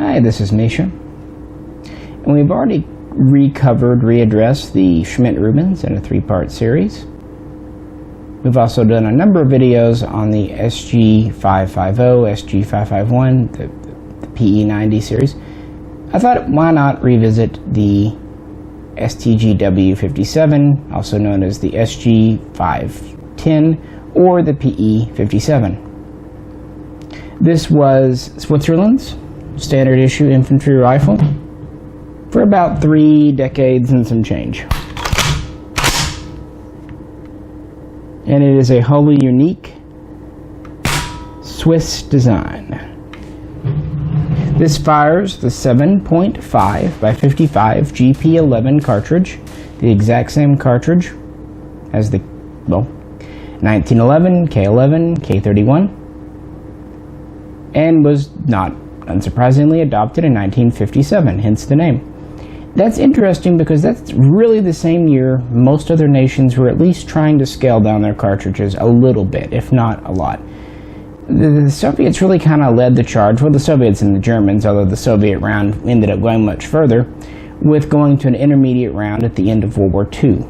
Hi, this is Misha, and we've already readdressed the Schmidt-Rubens in a 3-part series. We've also done a number of videos on the SG550, SG551, the PE90 series. I thought, why not revisit the STGW.57, also known as the SG510, or the PE57. This was Switzerland's standard issue infantry rifle for about 3 decades and some change. And it is a wholly unique Swiss design. This fires the 7.5 by 55 GP11 cartridge, the exact same cartridge as the 1911, K11, K31, and was not unsurprisingly adopted in 1957, hence the name. That's interesting because that's really the same year most other nations were at least trying to scale down their cartridges a little bit, if not a lot. The Soviets really kind of led the charge, well, the Soviets and the Germans, although the Soviet round ended up going much further, with going to an intermediate round at the end of World War II.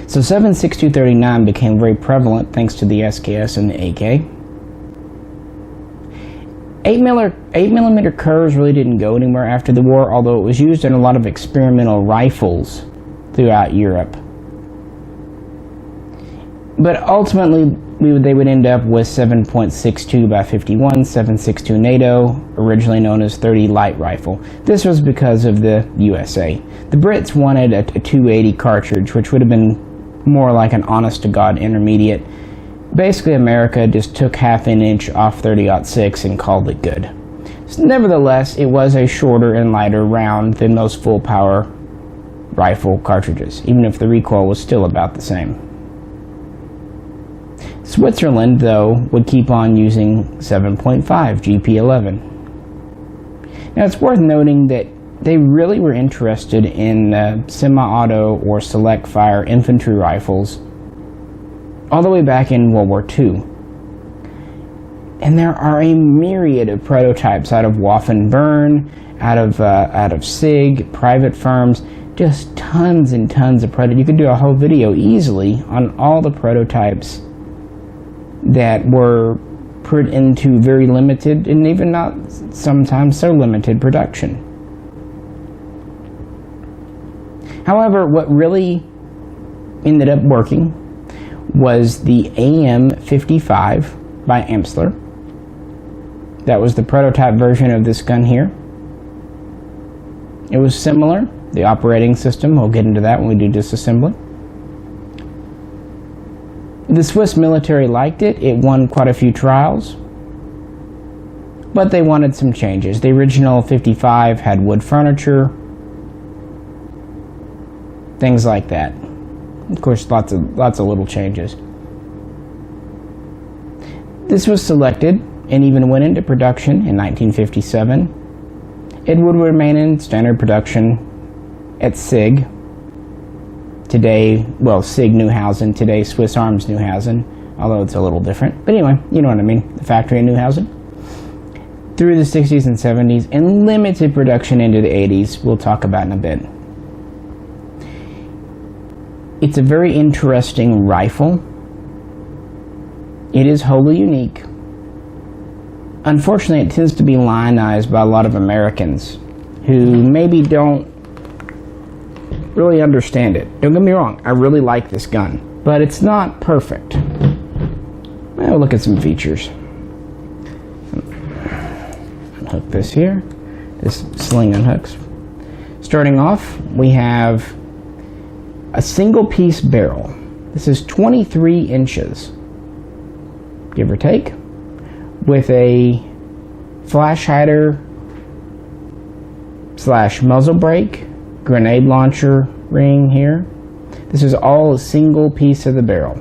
So 7.6239 became very prevalent thanks to the SKS and the AK. 8mm curves really didn't go anywhere after the war, although it was used in a lot of experimental rifles throughout Europe. But ultimately, they would end up with 7.62 by 51, 7.62 NATO, originally known as 30 light rifle. This was because of the USA. The Brits wanted a 280 cartridge, which would have been more like an honest-to-God intermediate. Basically, America just took half an inch off 30-06 and called it good. So, nevertheless, it was a shorter and lighter round than most full-power rifle cartridges, even if the recoil was still about the same. Switzerland, though, would keep on using 7.5 GP11. Now, it's worth noting that they really were interested in semi-auto or select fire infantry rifles all the way back in World War II. And there are a myriad of prototypes out of Waffen-Bern, out of SIG, private firms, just tons and tons of prototypes. You could do a whole video easily on all the prototypes that were put into very limited and even not sometimes so limited production. However, what really ended up working was the AM55 by Amsler. That was the prototype version of this gun here. It was similar, the operating system, we'll get into that when we do disassembling. The Swiss military liked it. It won quite a few trials, but they wanted some changes. The original 55 had wood furniture, things like that. Of course, lots of little changes. This was selected and even went into production in 1957. It would remain in standard production at SIG. Today, well, SIG Neuhausen, today Swiss Arms Neuhausen, although it's a little different. But anyway, you know what I mean, the factory in Neuhausen. Through the 60s and 70s, and limited production into the 80s, we'll talk about in a bit. It's a very interesting rifle. It is wholly unique. Unfortunately, it tends to be lionized by a lot of Americans who maybe don't really understand it. Don't get me wrong, I really like this gun, but it's not perfect. Well, look at some features. Unhook this here. This sling unhooks. Starting off, we have a single piece barrel. This is 23 inches, give or take, with a flash hider / muzzle brake, grenade launcher ring here. This is all a single piece of the barrel.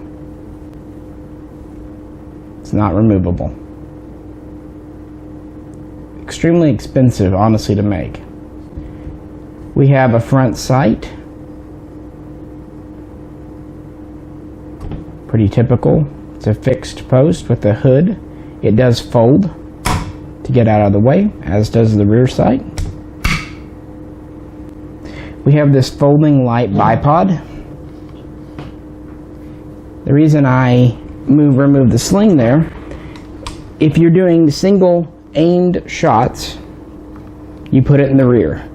It's not removable. Extremely expensive, honestly, to make. We have a front sight. Pretty typical. It's a fixed post with a hood. It does fold to get out of the way, as does the rear sight. We have this folding light bipod. The reason I remove the sling there, if you're doing single aimed shots, you put it in the rear.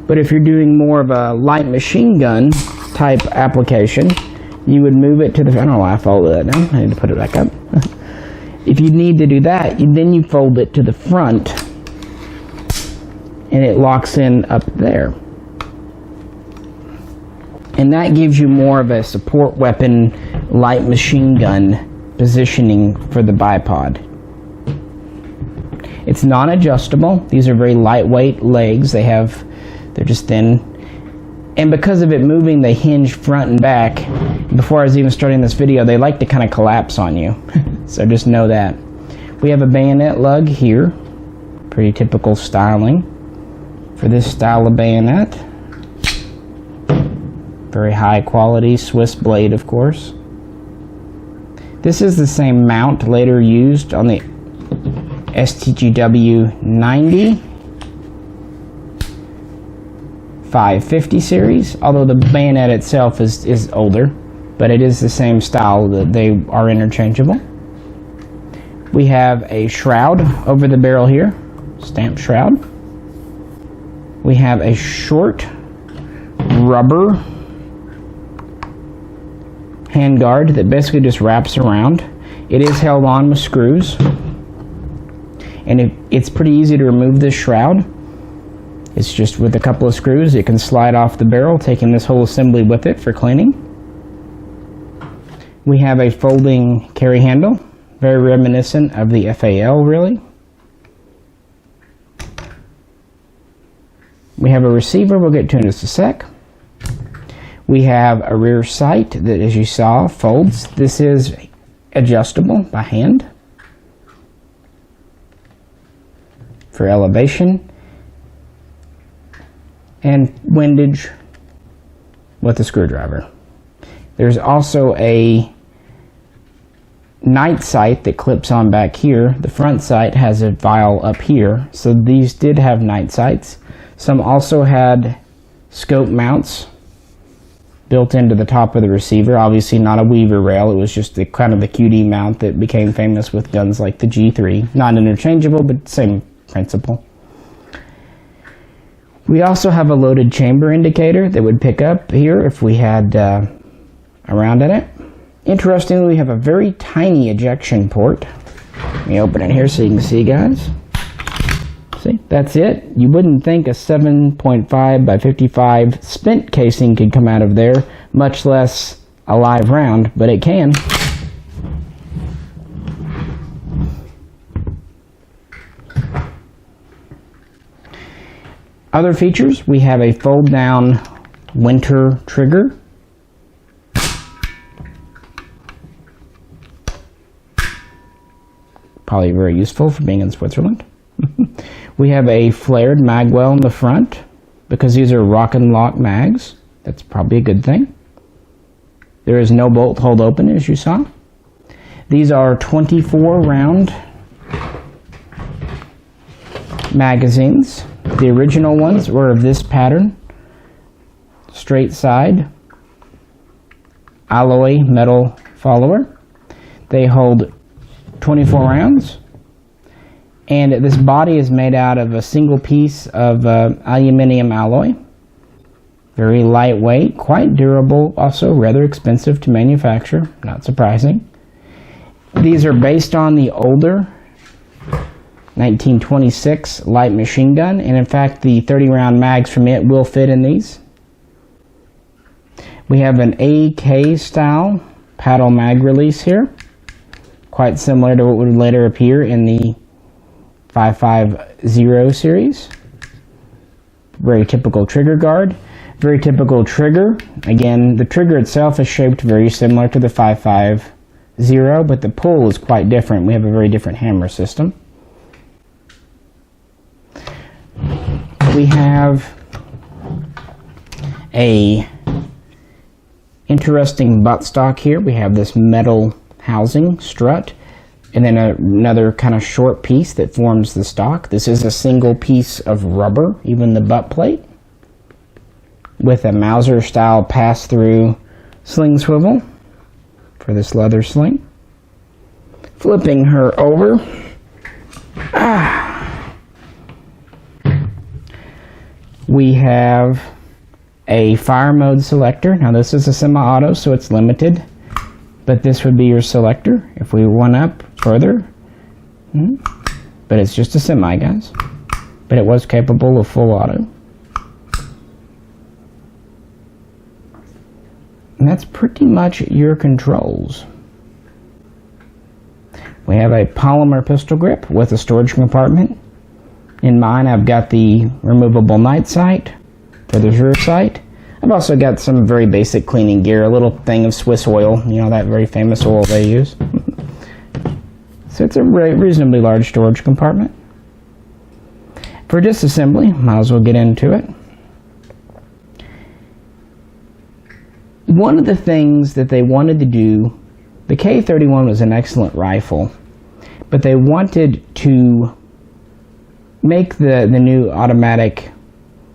But if you're doing more of a light machine gun type application, you would move it to the, I don't know why I folded that down, I need to put it back up. If you need to do that, then you fold it to the front and it locks in up there. And that gives you more of a support weapon, light machine gun positioning for the bipod. It's non-adjustable. These are very lightweight legs. They're just thin. And because of it moving, they hinge front and back. Before I was even starting this video, they like to kind of collapse on you. So just know that. We have a bayonet lug here. Pretty typical styling for this style of bayonet. Very high quality Swiss blade, of course. This is the same mount later used on the STGW.57 series, although the bayonet itself is older, but it is the same style, that they are interchangeable. We have a shroud over the barrel here, stamped shroud. We have a short rubber handguard that basically just wraps around. It is held on with screws, and it's pretty easy to remove this shroud. It's just with a couple of screws, it can slide off the barrel, taking this whole assembly with it for cleaning. We have a folding carry handle, very reminiscent of the FAL, really. We have a receiver we'll get to in just a sec. We have a rear sight that, as you saw, folds. This is adjustable by hand for elevation and windage with a screwdriver. There's also a night sight that clips on back here. The front sight has a vial up here, so these did have night sights. Some also had scope mounts built into the top of the receiver. Obviously not a weaver rail, it was just the kind of the QD mount that became famous with guns like the G3. Not interchangeable, but same principle. We also have a loaded chamber indicator that would pick up here if we had a round in it. Interestingly, we have a very tiny ejection port. Let me open it here so you can see, guys. See, that's it. You wouldn't think a 7.5 by 55 spent casing could come out of there, much less a live round, but it can. Other features, we have a fold down winter trigger. Probably very useful for being in Switzerland. We have a flared mag well in the front because these are rock and lock mags. That's probably a good thing. There is no bolt hold open, as you saw. These are 24 round magazines. The original ones were of this pattern, straight side, alloy metal follower. They hold 24 rounds, and this body is made out of a single piece of aluminum alloy. Very lightweight, quite durable, also rather expensive to manufacture, not surprising. These are based on the older 1926 light machine gun, and in fact the 30 round mags from it will fit in these. We have an AK style paddle mag release here, quite similar to what would later appear in the 550 series. Very typical trigger guard, very typical trigger. Again, the trigger itself is shaped very similar to the 550, but the pull is quite different. We have a very different hammer system. We have a interesting buttstock here. We have this metal housing strut. and then another kind of short piece that forms the stock. This is a single piece of rubber, even the butt plate, with a Mauser style pass-through sling swivel for this leather sling. Flipping her over. We have a fire mode selector. Now this is a semi-auto, so it's limited, but this would be your selector if we went up further. But it's just a semi, guys. But it was capable of full auto. And that's pretty much your controls. We have a polymer pistol grip with a storage compartment. In mine, I've got the removable night sight for the rear sight. I've also got some very basic cleaning gear, a little thing of Swiss oil, you know, that very famous oil they use. So it's a reasonably large storage compartment. For disassembly, might as well get into it. One of the things that they wanted to do, the K31 was an excellent rifle, but they wanted to make the new automatic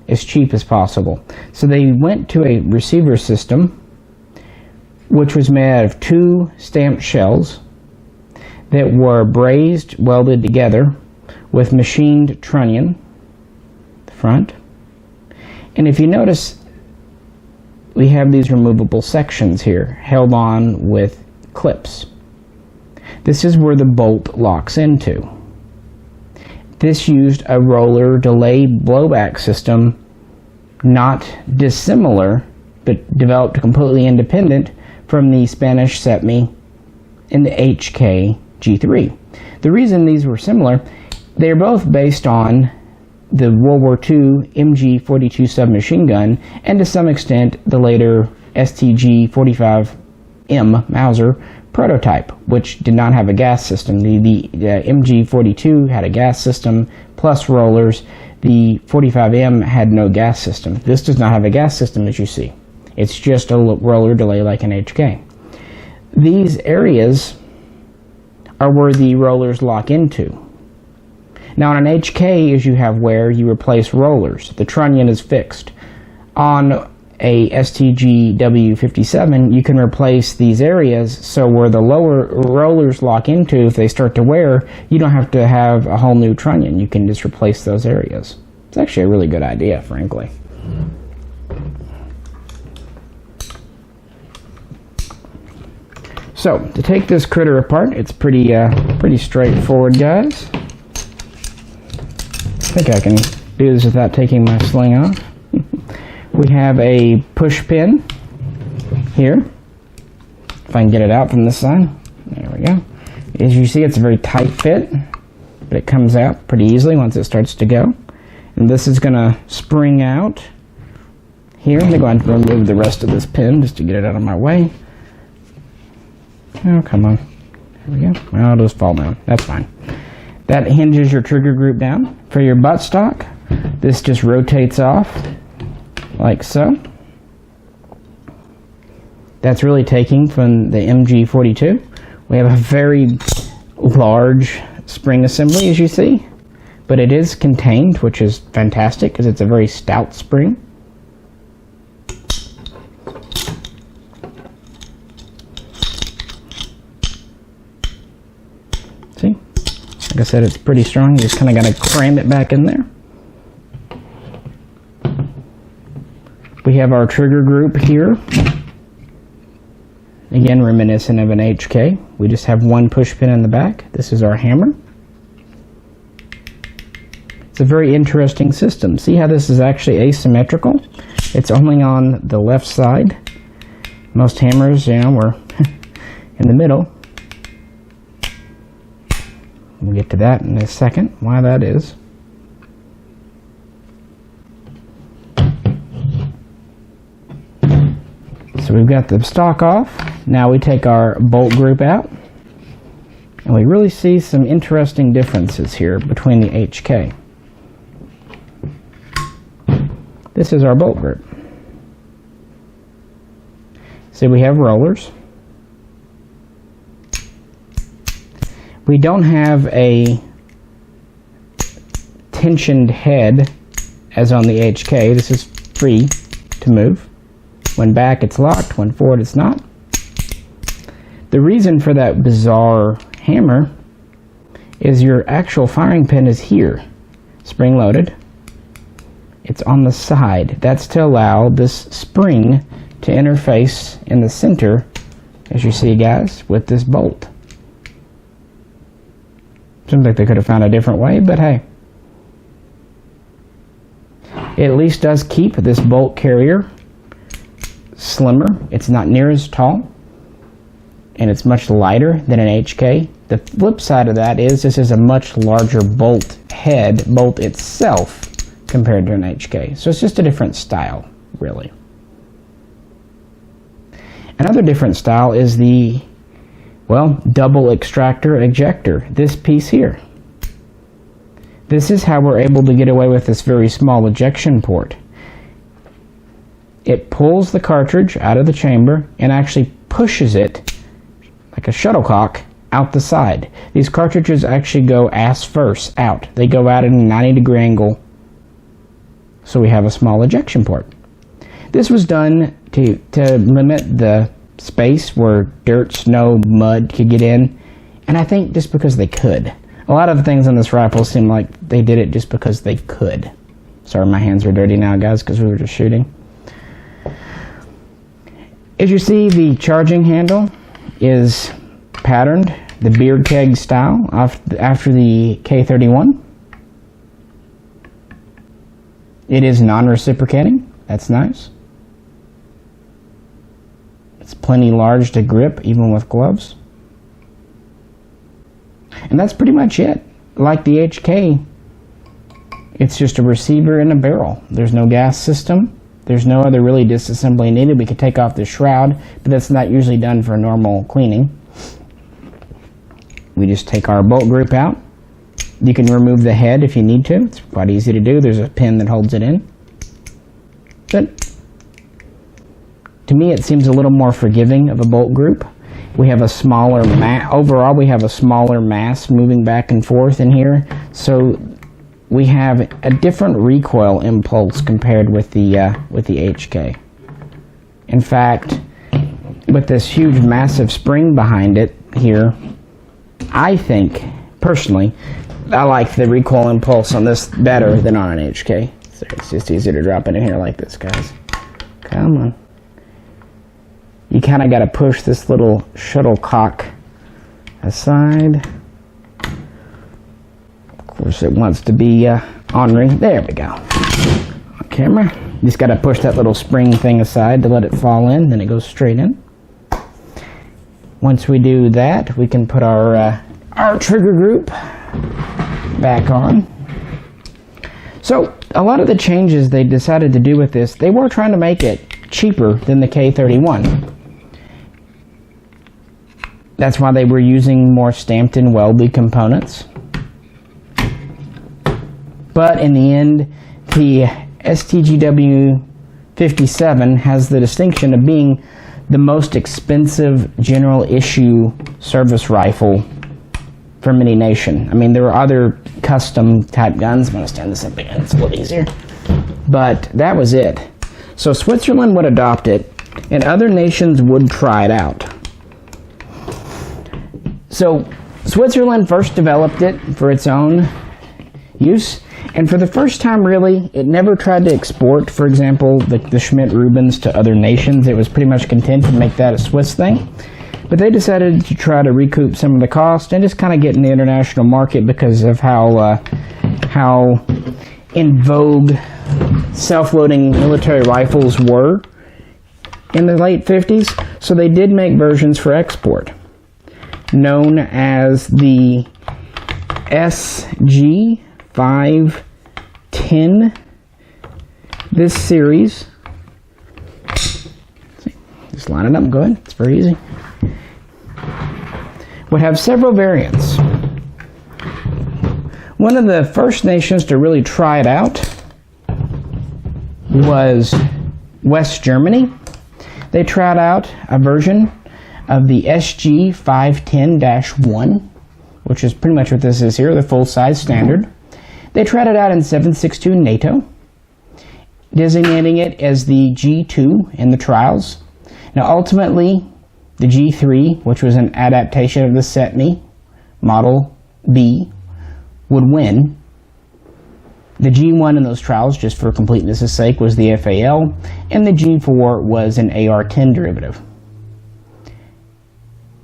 as cheap as possible. So they went to a receiver system which was made out of 2 stamped shells that were brazed, welded together with machined trunnion, the front. And if you notice, we have these removable sections here held on with clips. This is where the bolt locks into. This used a roller delay blowback system, not dissimilar, but developed completely independent from the Spanish SETME and the HK-G3. The reason these were similar, they are both based on the World War II MG42 submachine gun, and to some extent the later STG.57 Mauser prototype, which did not have a gas system. The MG42 had a gas system plus rollers. The 45M had no gas system. This does not have a gas system, as you see. It's just a roller delay like an HK. These areas are where the rollers lock into. Now on an HK, as you have wear, you replace rollers. The trunnion is fixed. On a STGW.57, you can replace these areas so where the lower rollers lock into, if they start to wear, you don't have to have a whole new trunnion. You can just replace those areas. It's actually a really good idea, frankly. So, to take this critter apart, it's pretty straightforward, guys. I think I can do this without taking my sling off. We have a push pin here. If I can get it out from this side. There we go. As you see, it's a very tight fit, but it comes out pretty easily once it starts to go. And this is going to spring out here. I'm going to go ahead and remove the rest of this pin just to get it out of my way. Oh, come on. There we go. Well, it'll just fall down. That's fine. That hinges your trigger group down. For your buttstock, this just rotates off like so. That's really taking from the MG42. We have a very large spring assembly, as you see, but it is contained, which is fantastic because it's a very stout spring. See? Like I said, it's pretty strong. You just kind of got to cram it back in there. We have our trigger group here. Again, reminiscent of an HK. We just have one push pin in the back. This is our hammer. It's a very interesting system. See how this is actually asymmetrical? It's only on the left side. Most hammers, you know, were in the middle. We'll get to that in a second, why that is. So we've got the stock off. Now we take our bolt group out. And we really see some interesting differences here between the HK. This is our bolt group. So we have rollers. We don't have a tensioned head as on the HK. This is free to move. When back it's locked, when forward it's not. The reason for that bizarre hammer is your actual firing pin is here, spring loaded. It's on the side. That's to allow this spring to interface in the center, as you see guys, with this bolt. Seems like they could have found a different way, but hey. It at least does keep this bolt carrier slimmer. It's not near as tall, and it's much lighter than an HK. The flip side of that is this is a much larger bolt head, bolt itself, compared to an HK. So it's just a different style, really. Another different style is the, well, double extractor ejector, this piece here. This is how we're able to get away with this very small ejection port. It pulls the cartridge out of the chamber and actually pushes it like a shuttlecock out the side. These cartridges actually go ass first out. They go out at a 90-degree angle, so we have a small ejection port. This was done to limit the space where dirt, snow, mud could get in, and I think just because they could. A lot of the things on this rifle seem like they did it just because they could. Sorry, my hands are dirty now, guys, because we were just shooting. As you see, the charging handle is patterned the beer keg style after the K31. It is non-reciprocating. That's nice. It's plenty large to grip, even with gloves. And that's pretty much it. Like the HK, it's just a receiver and a barrel. There's no gas system. There's no other really disassembly needed. We could take off the shroud, but that's not usually done for normal cleaning. We just take our bolt group out. You can remove the head if you need to. It's quite easy to do. There's a pin that holds it in. But to me, it seems a little more forgiving of a bolt group. We have a smaller overall, we have a smaller mass moving back and forth in here. So we have a different recoil impulse compared with the HK. In fact, with this huge massive spring behind it here, I think, personally, I like the recoil impulse on this better than on an HK. So it's just easier to drop it in here like this, guys. Come on. You kind of got to push this little shuttlecock aside. Of course, it wants to be ornery. There we go. On camera. You just got to push that little spring thing aside to let it fall in, then it goes straight in. Once we do that, we can put our trigger group back on. So, a lot of the changes they decided to do with this, they were trying to make it cheaper than the K31. That's why they were using more stamped and welded components. But in the end, the STGW.57 has the distinction of being the most expensive general issue service rifle from any nation. I mean, there are other custom type guns. I'm going to stand this up again, it's a little easier. But that was it. So Switzerland would adopt it, and other nations would try it out. So Switzerland first developed it for its own use, and for the first time really, it never tried to export, for example, the Schmidt-Rubens to other nations. It was pretty much content to make that a Swiss thing. But they decided to try to recoup some of the cost and just kind of get in the international market because of how in vogue self-loading military rifles were in the late 50s. So they did make versions for export, known as the SG510. This series, just line it up, go ahead, it's very easy, would have several variants. One of the first nations to really try it out was West Germany. They tried out a version of the SG510-1, which is pretty much what this is here, the full-size standard. They tried it out in 7.62 NATO, designating it as the G2 in the trials. Now ultimately, the G3, which was an adaptation of the SETME Model B, would win. The G1 in those trials, just for completeness' sake, was the FAL, and the G4 was an AR-10 derivative.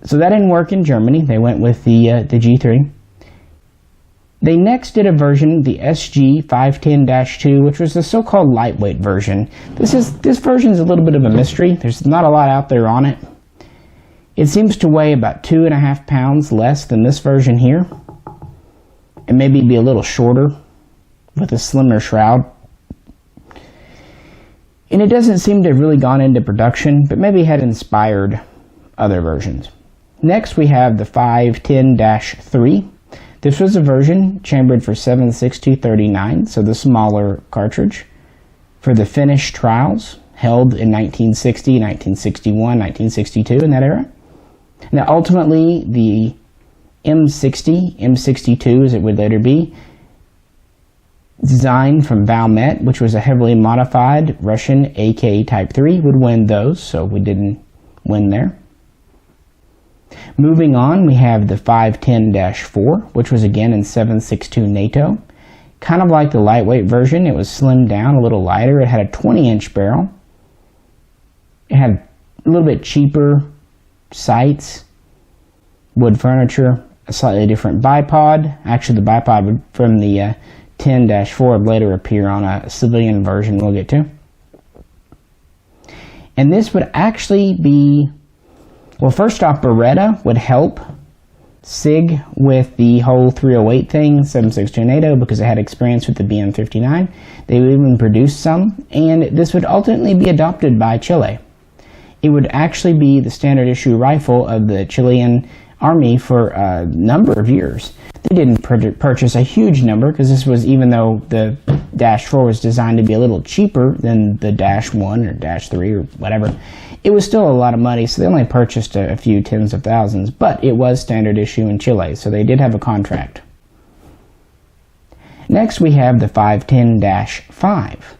So that didn't work in Germany. They went with the G3. They next did a version, the SG510-2, which was the so-called lightweight version. This version is a little bit of a mystery. There's not a lot out there on it. It seems to weigh about 2.5 pounds less than this version here, and maybe be a little shorter with a slimmer shroud. And it doesn't seem to have really gone into production, but maybe had inspired other versions. Next we have the 510-3. This was a version chambered for 7.6239, so the smaller cartridge, for the Finnish trials held in 1960, 1961, 1962, in that era. Now ultimately the M60, M62 as it would later be, designed from Bayonet, which was a heavily modified Russian AK Type 3, would win those, so we didn't win there. Moving on, we have the 510-4, which was again in 7.62 NATO. Kind of like the lightweight version, it was slimmed down, a little lighter. It had a 20-inch barrel. It had a little bit cheaper sights, wood furniture, a slightly different bipod. Actually, the bipod from the 10-4 would later appear on a civilian version we'll get to. And this would actually be, well, first off, Beretta would help SIG with the whole 308 thing, 7.62 NATO, because it had experience with the BM-59. They would even produce some, and this would ultimately be adopted by Chile. It would actually be the standard issue rifle of the Chilean army for a number of years. They didn't purchase a huge number, because this was, even though the -4 was designed to be a little cheaper than the -1 or -3 or whatever, it was still a lot of money, so they only purchased a few tens of thousands, but it was standard issue in Chile, so they did have a contract. Next we have the 510-5.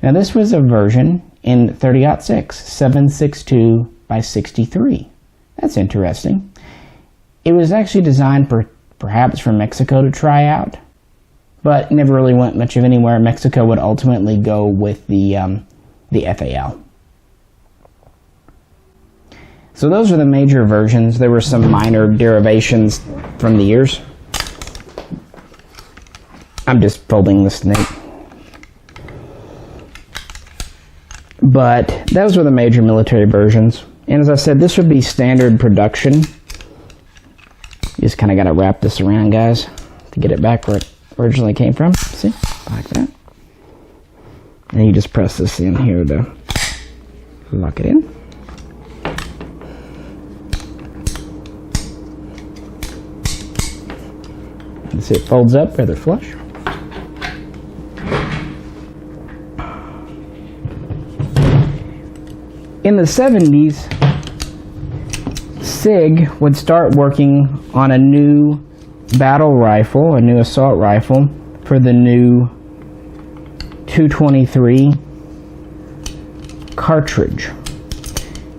Now this was a version in 30-06, 7.62x63. That's interesting. It was actually designed perhaps for Mexico to try out, but never really went much of anywhere. Mexico would ultimately go with the FAL. So those are the major versions. There were some minor derivations from the years. I'm just folding the snake. But those were the major military versions. And as I said, this would be standard production. You just kind of got to wrap this around, guys, to get it back where it originally came from. See? Like that. And you just press this in here to lock it in. You see it folds up rather flush. In the 70s, SIG would start working on a new battle rifle, a new assault rifle, for the new 223 cartridge.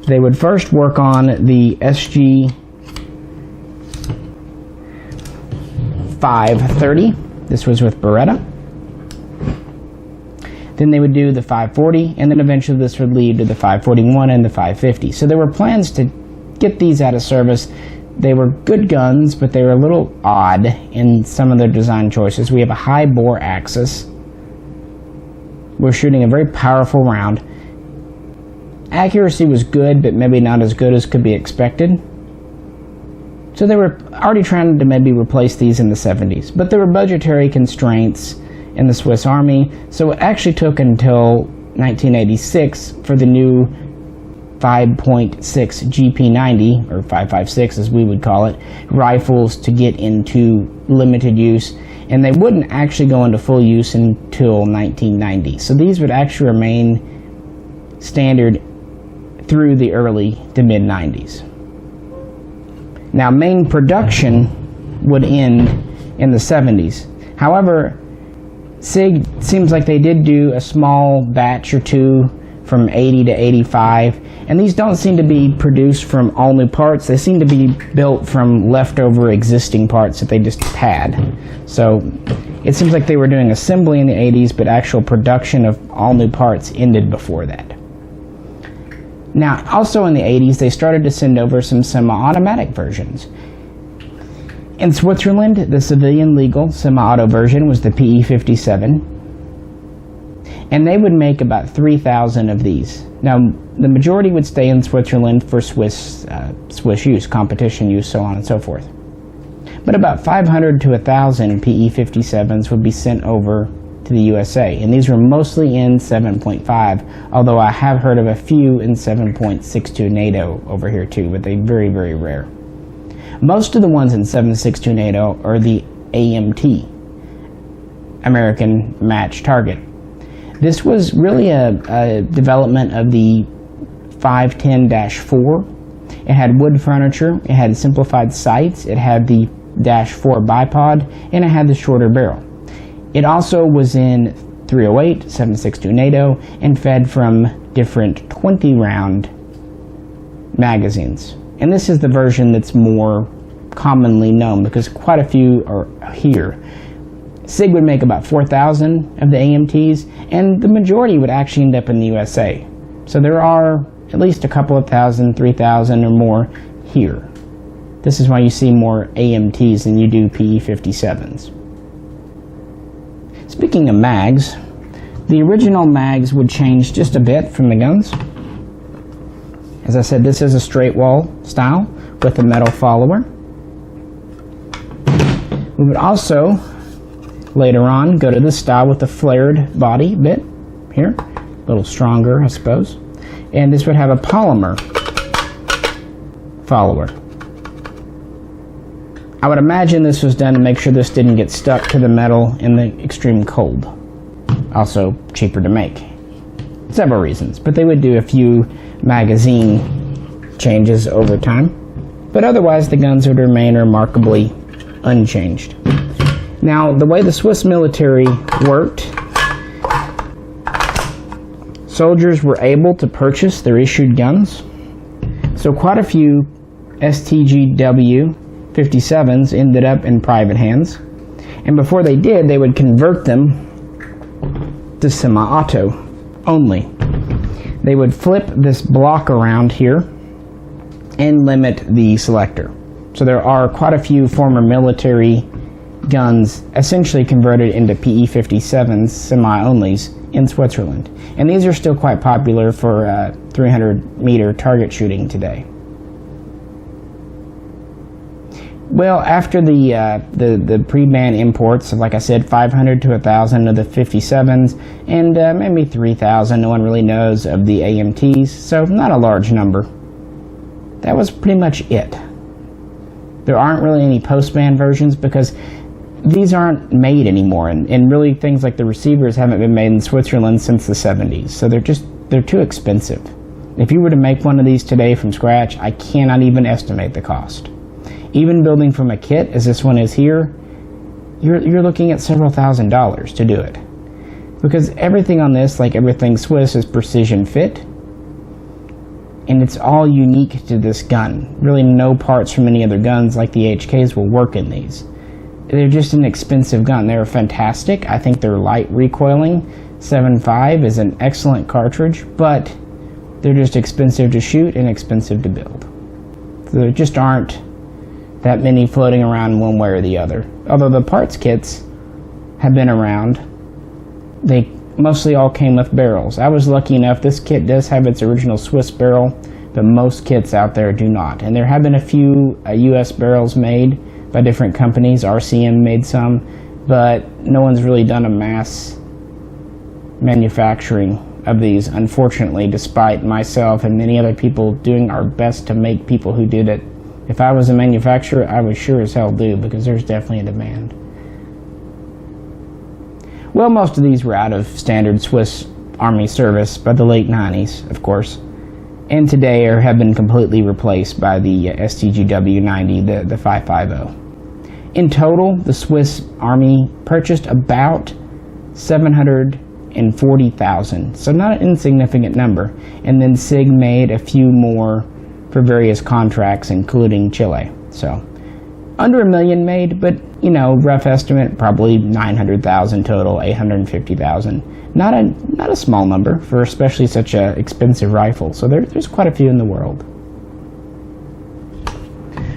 They would first work on the SG530. This was with Beretta. Then they would do the 540, and then eventually this would lead to the 541 and the 550. So there were plans to get these out of service. They were good guns, but they were a little odd in some of their design choices. We have a high bore axis. We're shooting a very powerful round. Accuracy was good, but maybe not as good as could be expected. So they were already trying to maybe replace these in the 70s, but there were budgetary constraints in the Swiss Army, so it actually took until 1986 for the new 5.6 GP90, or 5.56 as we would call it, rifles to get into limited use, and they wouldn't actually go into full use until 1990. So these would actually remain standard through the early to mid 90s. Now main production would end in the 70s. However, SIG seems like they did do a small batch or two from 80 to 85, and these don't seem to be produced from all new parts. They seem to be built from leftover existing parts that they just had. So it seems like they were doing assembly in the 80s, but actual production of all new parts ended before that. Now, also in the 80s, they started to send over some semi-automatic versions. In Switzerland, the civilian legal semi-auto version was the PE57, and they would make about 3,000 of these. Now, the majority would stay in Switzerland for Swiss use, competition use, so on and so forth. But about 500 to 1,000 PE57s would be sent over to the USA, and these were mostly in 7.5, although I have heard of a few in 7.62 NATO over here too, but they're very, very rare. Most of the ones in 7.62 NATO are the AMT, American Match Target. This was really a development of the 510-4. It had wood furniture, it had simplified sights, it had the -4 bipod, and it had the shorter barrel. It also was in 308, 7.62 NATO, and fed from different 20-round magazines. And this is the version that's more commonly known because quite a few are here. SIG would make about 4,000 of the AMTs, and the majority would actually end up in the USA. So there are at least a couple of thousand, 3,000 or more here. This is why you see more AMTs than you do PE57s. Speaking of mags, the original mags would change just a bit from the guns. As I said, this is a straight wall style with a metal follower. We would also, later on, go to this style with the flared body bit here, a little stronger, I suppose. And this would have a polymer follower. I would imagine this was done to make sure this didn't get stuck to the metal in the extreme cold. Also cheaper to make. Several reasons, but they would do a few magazine changes over time. But otherwise the guns would remain remarkably unchanged. Now, the way the Swiss military worked, soldiers were able to purchase their issued guns. So quite a few STGW.57s ended up in private hands. And before they did, they would convert them to semi-auto only. They would flip this block around here and limit the selector. So there are quite a few former military guns essentially converted into PE57s, semi-onlys, in Switzerland. And these are still quite popular for 300-meter target shooting today. Well, after the pre-ban imports of, like I said, 500 to 1,000 of the 57s, and maybe 3,000, no one really knows, of the AMTs, so not a large number. That was pretty much it. There aren't really any post-ban versions because these aren't made anymore, and really things like the receivers haven't been made in Switzerland since the 70s, so they're too expensive. If you were to make one of these today from scratch, I cannot even estimate the cost. Even building from a kit, as this one is here, you're looking at several $1,000s to do it. Because everything on this, like everything Swiss, is precision fit, and it's all unique to this gun. Really no parts from any other guns like the HKs will work in these. They're just an expensive gun. They're fantastic. I think they're light recoiling. 7.5 is an excellent cartridge, but they're just expensive to shoot and expensive to build. So there just aren't that many floating around one way or the other. Although the parts kits have been around, they mostly all came with barrels. I was lucky enough, this kit does have its original Swiss barrel, but most kits out there do not. And there have been a few US barrels made by different companies. RCM made some, but no one's really done a mass manufacturing of these, unfortunately, despite myself and many other people doing our best to make people who did it. If I was a manufacturer, I would sure as hell do, because there's definitely a demand. Well, most of these were out of standard Swiss Army service by the late 90s, of course, and today have been completely replaced by the STGW 90, the 550. In total, the Swiss Army purchased about 740,000, so not an insignificant number. And then SIG made a few more for various contracts, including Chile. So under 1 million made, but you know, rough estimate, probably 900,000 total, 850,000. Not a small number for especially such a expensive rifle. So there's quite a few in the world.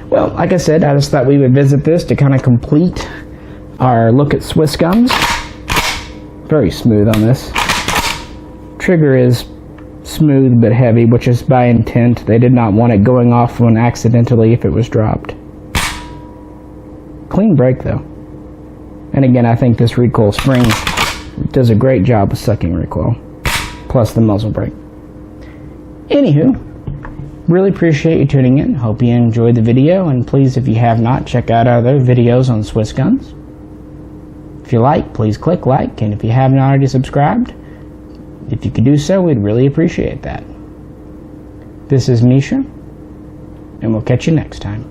Well, like I said, I just thought we would visit this to kind of complete our look at Swiss guns. Very smooth on this. Trigger is smooth but heavy, which is by intent. They did not want it going off one accidentally if it was dropped. Clean break though. And again, I think this recoil spring does a great job of sucking recoil. Plus the muzzle brake. Anywho, really appreciate you tuning in. Hope you enjoyed the video, and please, if you have not, check out our other videos on Swiss guns. If you like, please click like, and if you haven't already subscribed, if you could do so, we'd really appreciate that. This is Misha, and we'll catch you next time.